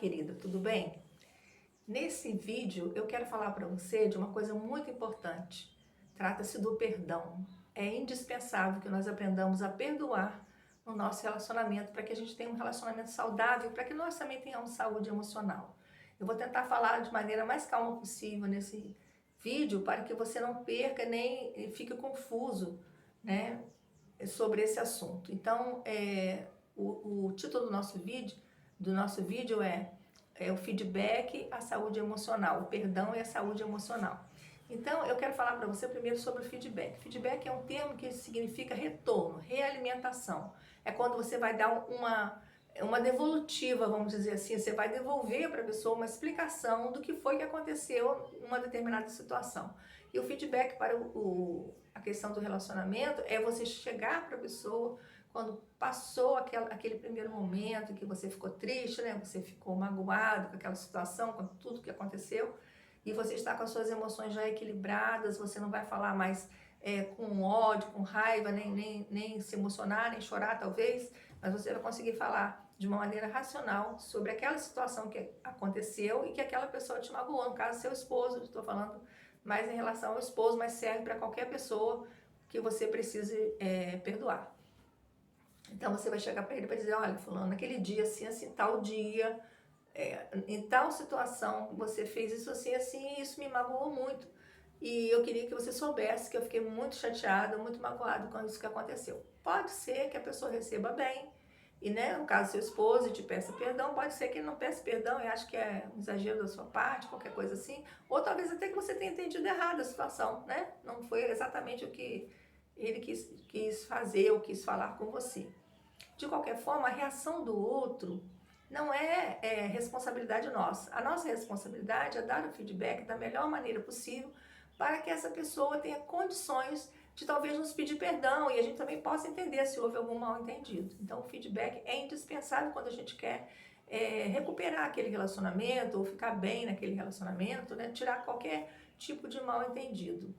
querida, tudo bem? Nesse vídeo eu quero falar para você de uma coisa muito importante. Trata-se do perdão. É indispensável que nós aprendamos a perdoar no nosso relacionamento para que a gente tenha um relacionamento saudável, para que nós também tenhamos saúde emocional. Eu vou tentar falar de maneira mais calma possível nesse vídeo para que você não perca nem fique confuso, né, sobre esse assunto. Então, o título do nosso vídeo é o feedback à saúde emocional, o perdão e a saúde emocional. Então, eu quero falar para você primeiro sobre o feedback. Feedback é um termo que significa retorno, realimentação. É quando você vai dar uma devolutiva, vamos dizer assim, você vai devolver para a pessoa uma explicação do que foi que aconteceu em uma determinada situação. E o feedback para a questão do relacionamento é você chegar para a pessoa quando passou aquele primeiro momento que você ficou triste, né? Você ficou magoado com aquela situação, com tudo que aconteceu, e você está com as suas emoções já equilibradas, você não vai falar mais com ódio, com raiva, nem se emocionar, nem chorar talvez, mas você vai conseguir falar de uma maneira racional sobre aquela situação que aconteceu e que aquela pessoa te magoou, no caso seu esposo, estou falando mais em relação ao esposo, mas serve para qualquer pessoa que você precise perdoar. Então você vai chegar para ele para dizer, olha, fulano, naquele dia assim, assim, tal dia, em tal situação, você fez isso assim, assim, e isso me magoou muito. E eu queria que você soubesse que eu fiquei muito chateada, muito magoada com isso que aconteceu. Pode ser que a pessoa receba bem, e né, no caso seu esposo te peça perdão, pode ser que ele não peça perdão e ache que é um exagero da sua parte, qualquer coisa assim, ou talvez até que você tenha entendido errado a situação, né? Não foi exatamente o que ele quis fazer ou quis falar com você. De qualquer forma, a reação do outro não é responsabilidade nossa. A nossa responsabilidade é dar o feedback da melhor maneira possível para que essa pessoa tenha condições de talvez nos pedir perdão e a gente também possa entender se houve algum mal entendido. Então, o feedback é indispensável quando a gente quer recuperar aquele relacionamento ou ficar bem naquele relacionamento, né? Tirar qualquer tipo de mal entendido.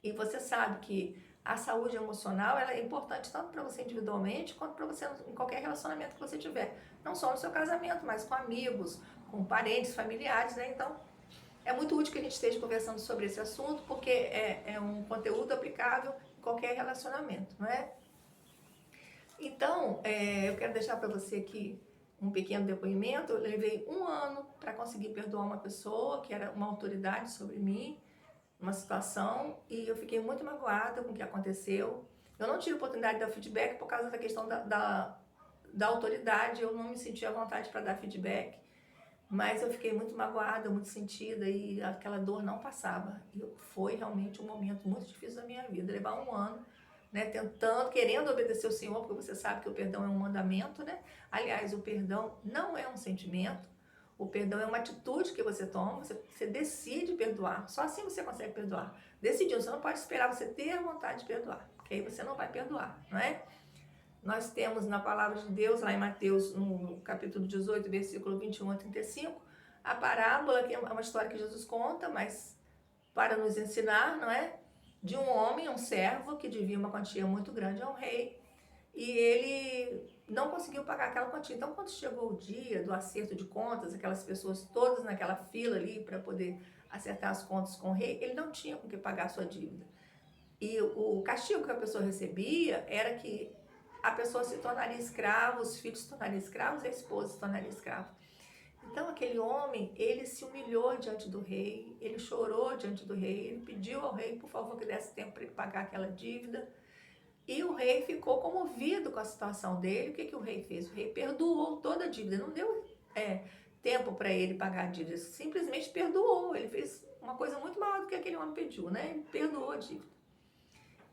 E você sabe que a saúde emocional ela é importante tanto para você individualmente quanto para você em qualquer relacionamento que você tiver. Não só no seu casamento, mas com amigos, com parentes, familiares, né? Então, é muito útil que a gente esteja conversando sobre esse assunto, porque é um conteúdo aplicável em qualquer relacionamento, não é? Então, eu quero deixar para você aqui um pequeno depoimento. Eu levei 1 ano para conseguir perdoar uma pessoa que era uma autoridade sobre mim, uma situação, e eu fiquei muito magoada com o que aconteceu. Eu não tive oportunidade de dar feedback por causa da questão da autoridade, eu não me senti à vontade para dar feedback, mas eu fiquei muito magoada, muito sentida e aquela dor não passava. E foi realmente um momento muito difícil da minha vida, levar 1 ano, né, tentando, querendo obedecer o Senhor, porque você sabe que o perdão é um mandamento, né? Aliás, o perdão não é um sentimento, o perdão é uma atitude que você toma, você decide perdoar. Só assim você consegue perdoar. Decidindo, você não pode esperar você ter vontade de perdoar, porque aí você não vai perdoar, não é? Nós temos na palavra de Deus, lá em Mateus, no capítulo 18, versículo 21 a 35, a parábola, que é uma história que Jesus conta, mas para nos ensinar, não é? De um homem, um servo, que devia uma quantia muito grande a um rei, e ele não conseguiu pagar aquela quantia. Então, quando chegou o dia do acerto de contas, aquelas pessoas todas naquela fila ali para poder acertar as contas com o rei, ele não tinha com que pagar a sua dívida. E o castigo que a pessoa recebia era que a pessoa se tornaria escrava, os filhos se tornariam escravos e a esposa se tornaria escrava. Então aquele homem, ele se humilhou diante do rei, ele chorou diante do rei, ele pediu ao rei, por favor, que desse tempo para ele pagar aquela dívida. E o rei ficou comovido com a situação dele. O que o rei fez? O rei perdoou toda a dívida, não deu tempo para ele pagar a dívida, simplesmente perdoou. Ele fez uma coisa muito maior do que aquele homem pediu, né? Ele perdoou a dívida.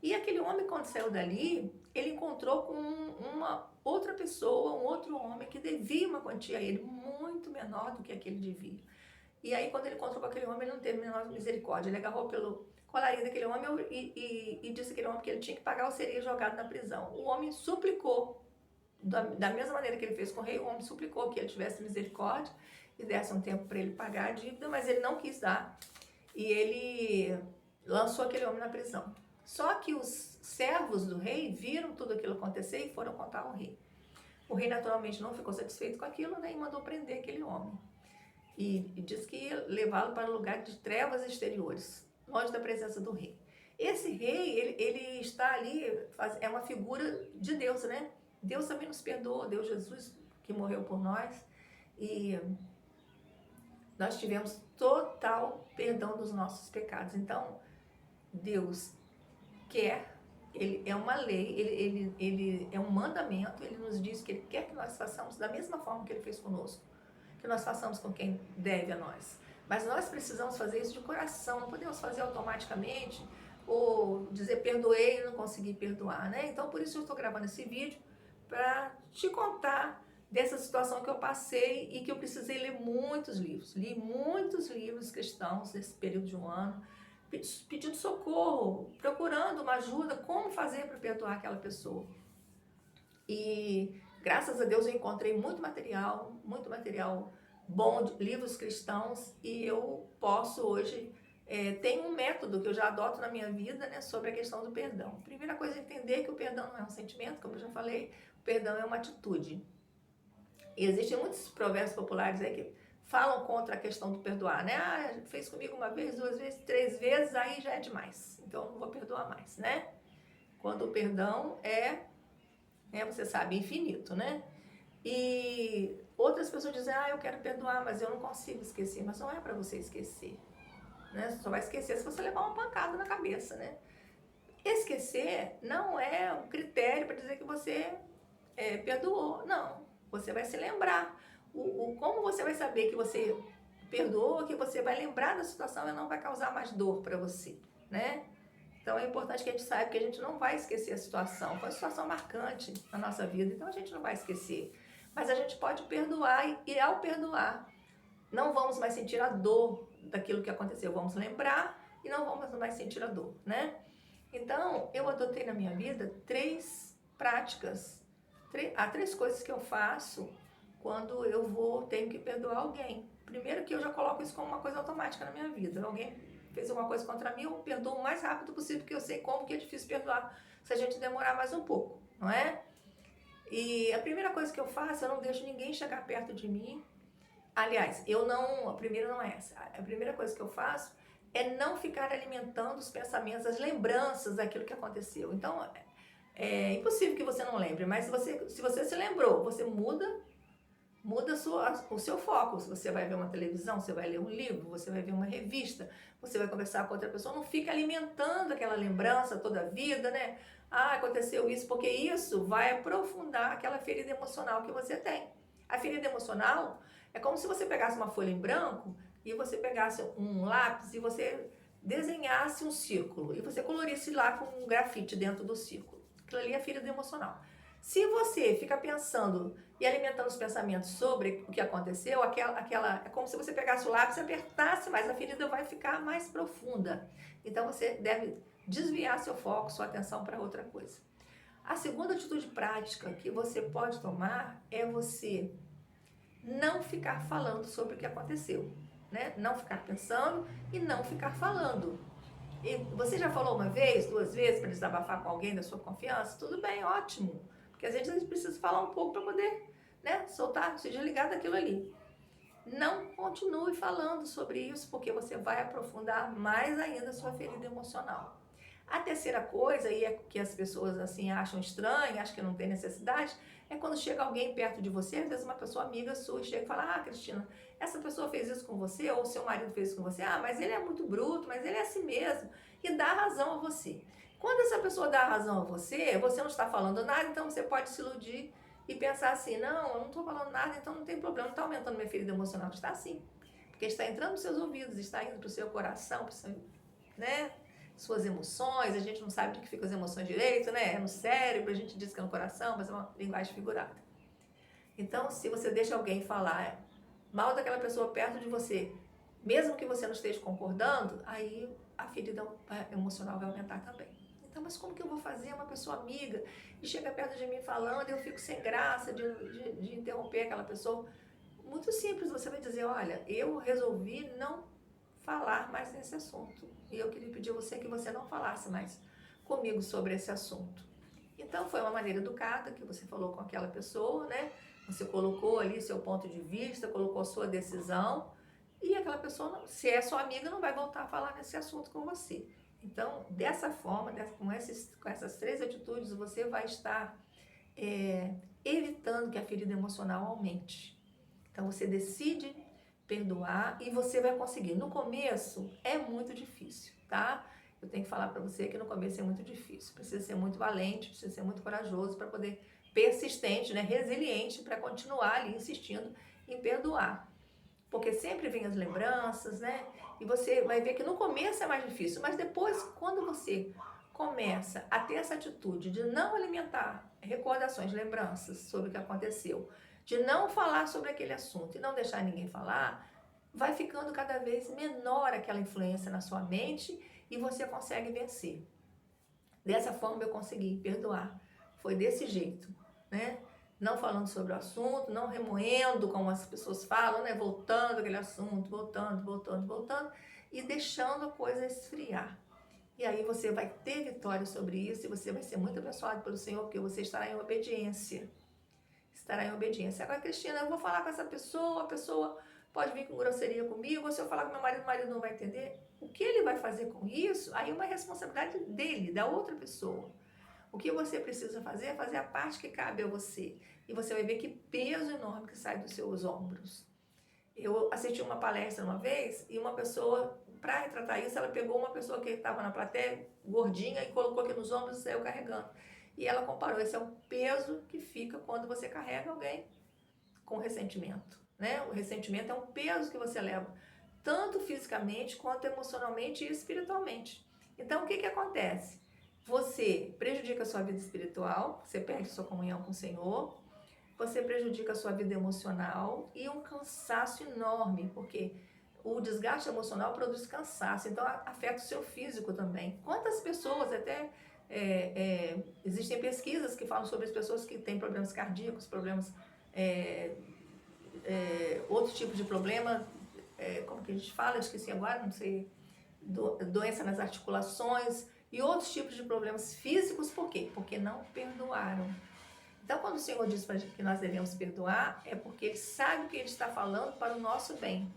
E aquele homem, quando saiu dali, ele encontrou com uma outra pessoa, um outro homem que devia uma quantia a ele muito menor do que aquele devia. E aí, quando ele encontrou com aquele homem, ele não teve a menor misericórdia. Ele agarrou pelo colarinho daquele homem e disse àquele homem que ele tinha que pagar ou seria jogado na prisão. O homem suplicou, da mesma maneira que ele fez com o rei, o homem suplicou que ele tivesse misericórdia e desse um tempo para ele pagar a dívida, mas ele não quis dar. E ele lançou aquele homem na prisão. Só que os servos do rei viram tudo aquilo acontecer e foram contar ao rei. O rei naturalmente não ficou satisfeito com aquilo, né, e mandou prender aquele homem. E diz que ia levá-lo para um lugar de trevas exteriores, longe da presença do rei. Esse rei, ele está ali, é uma figura de Deus, né? Deus também nos perdoou, Deus Jesus que morreu por nós, e nós tivemos total perdão dos nossos pecados. Então, Deus quer, ele é uma lei, ele é um mandamento, ele nos diz que ele quer que nós façamos da mesma forma que ele fez conosco, que nós façamos com quem deve a nós. Mas nós precisamos fazer isso de coração, não podemos fazer automaticamente, ou dizer perdoei e não consegui perdoar, né? Então, por isso eu estou gravando esse vídeo, para te contar dessa situação que eu passei e que eu precisei ler muitos livros. Li muitos livros cristãos nesse período de um ano, pedindo socorro, procurando uma ajuda, como fazer para perdoar aquela pessoa. E graças a Deus eu encontrei muito material bom, de livros cristãos, e eu posso hoje, tem um método que eu já adoto na minha vida, né, sobre a questão do perdão. Primeira coisa é entender que o perdão não é um sentimento, como eu já falei, o perdão é uma atitude. E existem muitos provérbios populares aí que falam contra a questão do perdoar, né? Ah, fez comigo uma vez, 2 vezes, 3 vezes, aí já é demais. Então, não vou perdoar mais, né? Quando o perdão você sabe, infinito, né? E outras pessoas dizem, eu quero perdoar, mas eu não consigo esquecer. Mas não é para você esquecer, né? Você só vai esquecer se você levar uma pancada na cabeça, né? Esquecer não é um critério para dizer que você perdoou, não. Você vai se lembrar. Como você vai saber que você perdoou, que você vai lembrar da situação e não vai causar mais dor para você, né? Então é importante que a gente saiba que a gente não vai esquecer a situação. Foi uma situação marcante na nossa vida, então a gente não vai esquecer. Mas a gente pode perdoar e ao perdoar, não vamos mais sentir a dor daquilo que aconteceu. Vamos lembrar e não vamos mais sentir a dor, né? Então, eu adotei na minha vida 3 práticas. Há 3 coisas que eu faço quando eu tenho que perdoar alguém. Primeiro que eu já coloco isso como uma coisa automática na minha vida. Alguém fez alguma coisa contra mim, eu perdoo o mais rápido possível, porque eu sei como que é difícil perdoar se a gente demorar mais um pouco, não é? E a primeira coisa que eu faço, eu não deixo ninguém chegar perto de mim. Aliás, a primeira não é essa. A primeira coisa que eu faço é não ficar alimentando os pensamentos, as lembranças daquilo que aconteceu. Então, é impossível que você não lembre, mas se você se lembrou, você muda o seu foco. Se você vai ver uma televisão, você vai ler um livro, você vai ver uma revista, você vai conversar com outra pessoa, não fica alimentando aquela lembrança toda a vida, né? Aconteceu isso, porque isso vai aprofundar aquela ferida emocional que você tem. A ferida emocional é como se você pegasse uma folha em branco e você pegasse um lápis e você desenhasse um círculo e você colorisse lá com um grafite dentro do círculo. Aquilo ali é a ferida emocional. Se você fica pensando e alimentando os pensamentos sobre o que aconteceu, é como se você pegasse o lápis e apertasse mais, a ferida vai ficar mais profunda. Então você deve desviar seu foco, sua atenção para outra coisa. A segunda atitude prática que você pode tomar é você não ficar falando sobre o que aconteceu, né? Não ficar pensando e não ficar falando. E você já falou uma vez, 2 vezes para desabafar com alguém da sua confiança? Tudo bem, ótimo. Porque às vezes a gente precisa falar um pouco para poder, né, soltar, se desligar daquilo ali. Não continue falando sobre isso, porque você vai aprofundar mais ainda a sua ferida emocional. A terceira coisa, e é que as pessoas assim acham estranho, acham que não tem necessidade, é quando chega alguém perto de você, às vezes uma pessoa amiga sua, e chega e fala, Cristina, essa pessoa fez isso com você, ou seu marido fez isso com você, mas ele é muito bruto, mas ele é assim mesmo, e dá razão a você. Quando essa pessoa dá razão a você não está falando nada, então você pode se iludir e pensar assim, não, eu não estou falando nada, então não tem problema, não está aumentando minha ferida emocional, está assim. Porque está entrando nos seus ouvidos, está indo para o seu coração, né? Suas emoções, a gente não sabe de que ficam as emoções direito, né? É no cérebro, a gente diz que é no coração, mas é uma linguagem figurada. Então, se você deixa alguém falar mal daquela pessoa perto de você, mesmo que você não esteja concordando, aí a ferida emocional vai aumentar também. Então, mas como que eu vou fazer uma pessoa amiga e chega perto de mim falando e eu fico sem graça de interromper aquela pessoa? Muito simples, você vai dizer, olha, eu resolvi não falar mais nesse assunto. E eu queria pedir a você que você não falasse mais comigo sobre esse assunto. E Então foi uma maneira educada que você falou com aquela pessoa, né? Você colocou ali seu ponto de vista, colocou sua decisão, e aquela pessoa, se é sua amiga, não vai voltar a falar nesse assunto com você. Então, dessa forma, com essas três atitudes, você vai estar evitando que a ferida emocional aumente. Então, você decide perdoar e você vai conseguir. No começo, é muito difícil, tá? Eu tenho que falar para você que no começo é muito difícil. Precisa ser muito valente, precisa ser muito corajoso para poder, persistente, né? Resiliente, para continuar ali insistindo em perdoar. Porque sempre vem as lembranças, né? E você vai ver que no começo é mais difícil, mas depois, quando você começa a ter essa atitude de não alimentar recordações, lembranças sobre o que aconteceu, de não falar sobre aquele assunto e não deixar ninguém falar, vai ficando cada vez menor aquela influência na sua mente e você consegue vencer. Dessa forma eu consegui perdoar. Foi desse jeito, né? Não falando sobre o assunto, não remoendo, como as pessoas falam, né? Voltando aquele assunto, voltando, e deixando a coisa esfriar. E aí você vai ter vitória sobre isso e você vai ser muito abençoado pelo Senhor, porque você estará em obediência. Estará em obediência. Agora, Cristina, eu vou falar com essa pessoa, a pessoa pode vir com grosseria comigo, ou se eu falar com meu marido, o marido não vai entender. O que ele vai fazer com isso, aí é uma responsabilidade dele, da outra pessoa. O que você precisa fazer é fazer a parte que cabe a você. E você vai ver que peso enorme que sai dos seus ombros. Eu assisti uma palestra uma vez e uma pessoa, para retratar isso, ela pegou uma pessoa que estava na plateia, gordinha, e colocou aqui nos ombros e saiu carregando. E ela comparou, esse é o peso que fica quando você carrega alguém com ressentimento, né? O ressentimento é um peso que você leva, tanto fisicamente quanto emocionalmente e espiritualmente. Então, o que acontece? Você prejudica a sua vida espiritual, você perde sua comunhão com o Senhor, você prejudica a sua vida emocional e um cansaço enorme, porque o desgaste emocional produz cansaço, então afeta o seu físico também. Quantas pessoas, até existem pesquisas que falam sobre as pessoas que têm problemas cardíacos, problemas, outro tipo de problema, como que a gente fala, esqueci agora, não sei, doença nas articulações e outros tipos de problemas físicos, por quê? Porque não perdoaram. Então, quando o Senhor diz para a gente que nós devemos perdoar, é porque Ele sabe o que Ele está falando para o nosso bem.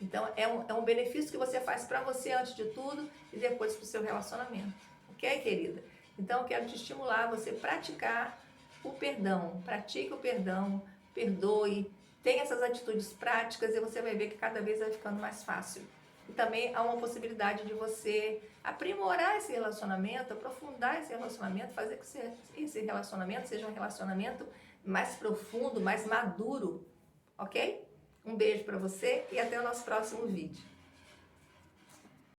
Então, é um benefício que você faz para você antes de tudo e depois para o seu relacionamento. Ok, querida? Então, eu quero te estimular a você praticar o perdão. Pratique o perdão, perdoe, tenha essas atitudes práticas e você vai ver que cada vez vai ficando mais fácil. E também há uma possibilidade de você aprimorar esse relacionamento, aprofundar esse relacionamento, fazer com que esse relacionamento seja um relacionamento mais profundo, mais maduro, ok? Um beijo para você e até o nosso próximo vídeo.